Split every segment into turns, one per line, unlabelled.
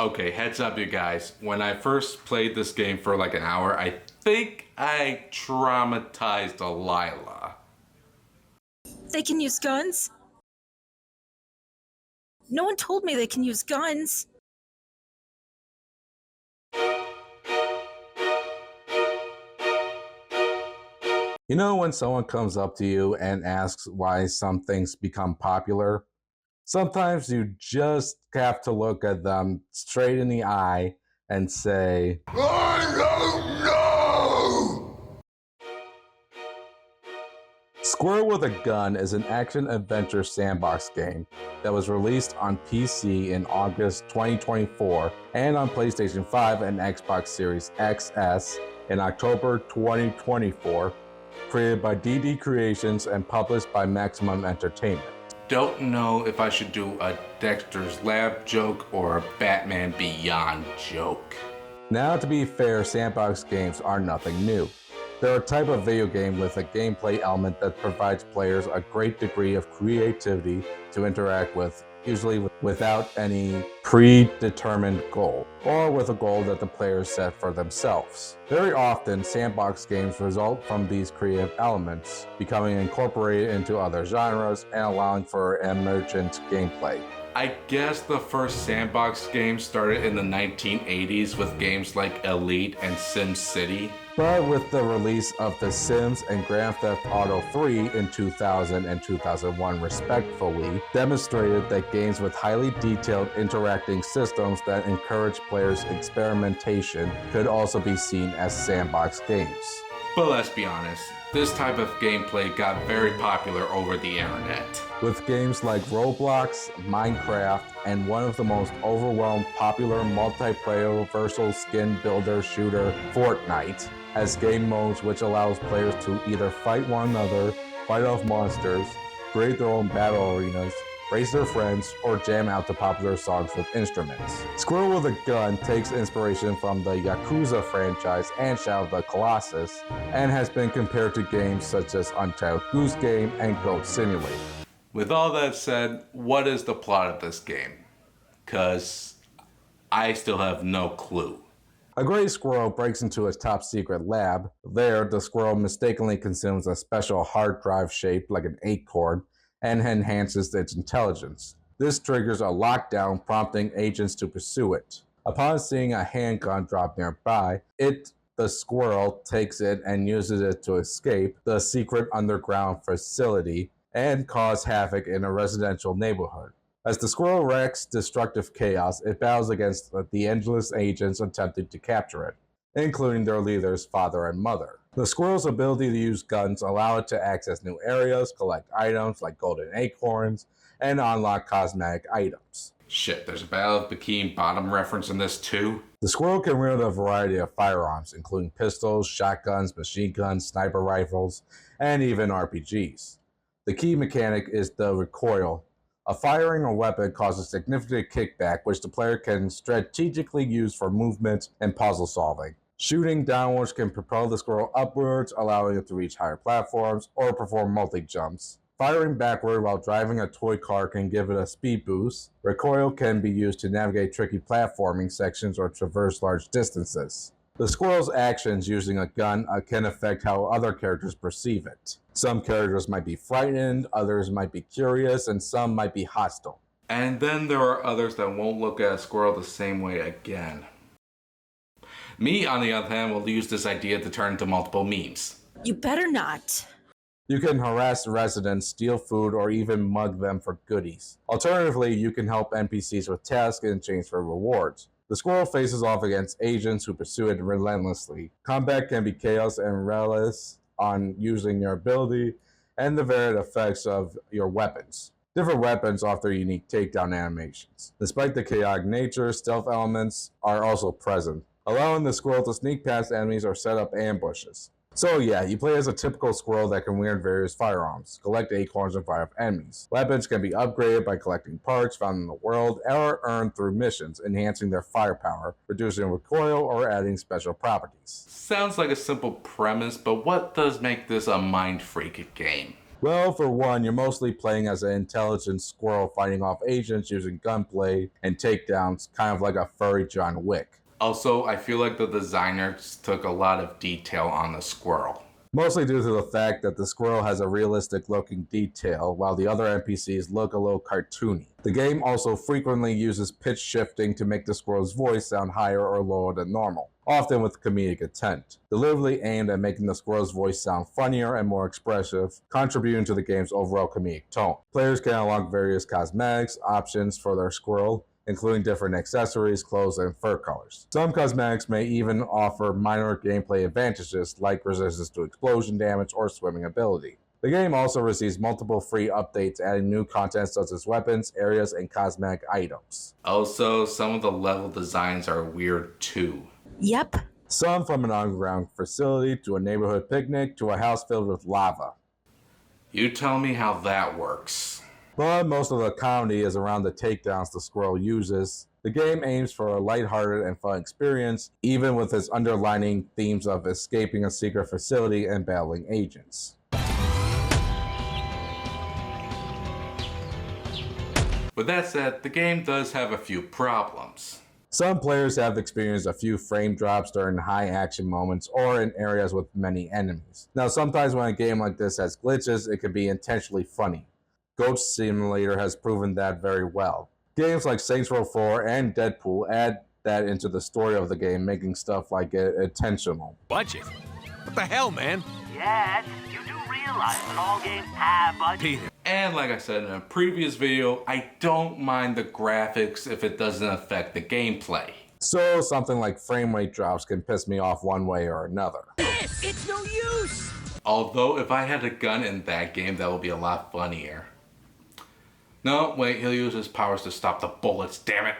Okay, heads up you guys. When I first played this game for like an hour, I think I traumatized Delilah.
They can use guns? No one told me they can use guns.
You know when someone comes up to you and asks why some things become popular? Sometimes you just have to look at them straight in the eye and say, I don't know! Squirrel with a Gun is an action-adventure sandbox game that was released on PC in August 2024 and on PlayStation 5 and Xbox Series XS in October 2024, created by DD Creations and published by Maximum Entertainment.
Don't know if I should do a Dexter's Lab joke or a Batman Beyond joke.
Now, to be fair, sandbox games are nothing new. They're a type of video game with a gameplay element that provides players a great degree of creativity to interact with, usually without any predetermined goal, or with a goal that the players set for themselves. Very often, sandbox games result from these creative elements becoming incorporated into other genres and allowing for emergent gameplay.
I guess the first sandbox game started in the 1980s with games like Elite and SimCity.
But with the release of The Sims and Grand Theft Auto 3 in 2000 and 2001 respectively, demonstrated that games with highly detailed interacting systems that encourage players' experimentation could also be seen as sandbox games.
But let's be honest, this type of gameplay got very popular over the internet.
With games like Roblox, Minecraft, and one of the most overwhelmed popular multiplayer virtual skin builder shooter, Fortnite, as game modes which allows players to either fight one another, fight off monsters, create their own battle arenas, race their friends, or jam out to popular songs with instruments. Squirrel with a Gun takes inspiration from the Yakuza franchise and Shadow of the Colossus, and has been compared to games such as Untitled Goose Game and Goat Simulator.
With all that said, what is the plot of this game? 'Cause I still have no clue.
A gray squirrel breaks into a top secret lab. There, the squirrel mistakenly consumes a special hard drive shaped like an acorn and enhances its intelligence. This triggers a lockdown, prompting agents to pursue it. Upon seeing a handgun drop nearby, the squirrel, takes it and uses it to escape the secret underground facility and cause havoc in a residential neighborhood. As the squirrel wreaks destructive chaos, it battles against the endless agents attempting to capture it, including their leader's father and mother. The squirrel's ability to use guns allow it to access new areas, collect items like golden acorns, and unlock cosmetic items.
Shit, there's a Battle of Bikini Bottom reference in this too?
The squirrel can wield a variety of firearms, including pistols, shotguns, machine guns, sniper rifles, and even RPGs. The key mechanic is the recoil. Firing a weapon causes significant kickback, which the player can strategically use for movement and puzzle solving. Shooting downwards can propel the squirrel upwards, allowing it to reach higher platforms or perform multi-jumps. Firing backward while driving a toy car can give it a speed boost. Recoil can be used to navigate tricky platforming sections or traverse large distances. The squirrel's actions using a gun can affect how other characters perceive it. Some characters might be frightened, others might be curious, and some might be hostile.
And then there are others that won't look at a squirrel the same way again. Me, on the other hand, will use this idea to turn into multiple memes.
You better not.
You can harass residents, steal food, or even mug them for goodies. Alternatively, you can help NPCs with tasks in exchange for rewards. The squirrel faces off against agents who pursue it relentlessly. Combat can be chaos and relies on using your ability and the varied effects of your weapons. Different weapons offer unique takedown animations. Despite the chaotic nature, stealth elements are also present, allowing the squirrel to sneak past enemies or set up ambushes. So yeah, you play as a typical squirrel that can wield various firearms, collect acorns, and fight off enemies. Weapons can be upgraded by collecting parts found in the world or earned through missions, enhancing their firepower, reducing recoil, or adding special properties.
Sounds like a simple premise, but what does make this a mind freak game?
Well, for one, you're mostly playing as an intelligent squirrel fighting off agents using gunplay and takedowns, kind of like a furry John Wick.
Also, I feel like the designers took a lot of detail on the squirrel.
Mostly due to the fact that the squirrel has a realistic looking detail, while the other NPCs look a little cartoony. The game also frequently uses pitch shifting to make the squirrel's voice sound higher or lower than normal, often with comedic intent, deliberately aimed at making the squirrel's voice sound funnier and more expressive, contributing to the game's overall comedic tone. Players can unlock various cosmetics options for their squirrel, including different accessories, clothes, and fur colors. Some cosmetics may even offer minor gameplay advantages like resistance to explosion damage or swimming ability. The game also receives multiple free updates adding new content such as weapons, areas, and cosmetic items.
Also, some of the level designs are weird too.
Yep.
Some from an underground facility to a neighborhood picnic to a house filled with lava.
You tell me how that works.
But most of the comedy is around the takedowns the squirrel uses. The game aims for a lighthearted and fun experience, even with its underlining themes of escaping a secret facility and battling agents.
With that said, the game does have a few problems.
Some players have experienced a few frame drops during high action moments or in areas with many enemies. Now, sometimes when a game like this has glitches, it can be intentionally funny. Goat Simulator has proven that very well. Games like Saints Row 4 and Deadpool add that into the story of the game, making stuff like it intentional.
Budget? What the hell, man?
Yes, you do realize that all games have budget.
Peter.
And like I said in a previous video, I don't mind the graphics if it doesn't affect the gameplay.
So something like frame rate drops can piss me off one way or another.
It's no use!
Although if I had a gun in that game, that would be a lot funnier. No, wait, he'll use his powers to stop the bullets, damn it.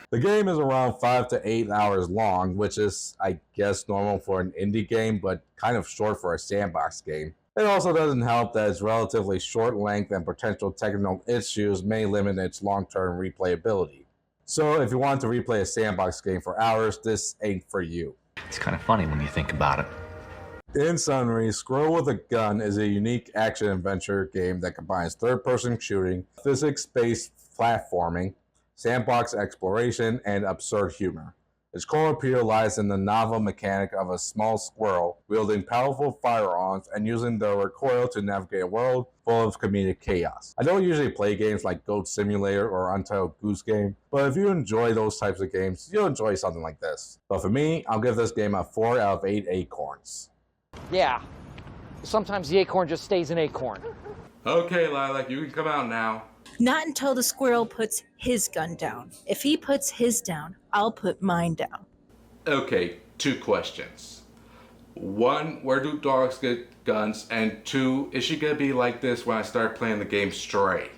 The game is around 5 to 8 hours long, which is, I guess, normal for an indie game, but kind of short for a sandbox game. It also doesn't help that its relatively short length and potential technical issues may limit its long-term replayability. So if you want to replay a sandbox game for hours, this ain't for you.
It's kind of funny when you think about it.
In summary, Squirrel with a Gun is a unique action-adventure game that combines third-person shooting, physics-based platforming, sandbox exploration, and absurd humor. Its core appeal lies in the novel mechanic of a small squirrel wielding powerful firearms and using the recoil to navigate a world full of comedic chaos. I don't usually play games like Goat Simulator or Untitled Goose Game, but if you enjoy those types of games, you'll enjoy something like this. But for me, I'll give this game a 4 out of 8 acorns.
Yeah. Sometimes the acorn just stays an acorn.
Okay, Lilac, you can come out now.
Not until the squirrel puts his gun down. If he puts his down, I'll put mine down.
Okay, 2 questions. 1, where do dogs get guns? And 2, is she gonna be like this when I start playing the game Stray?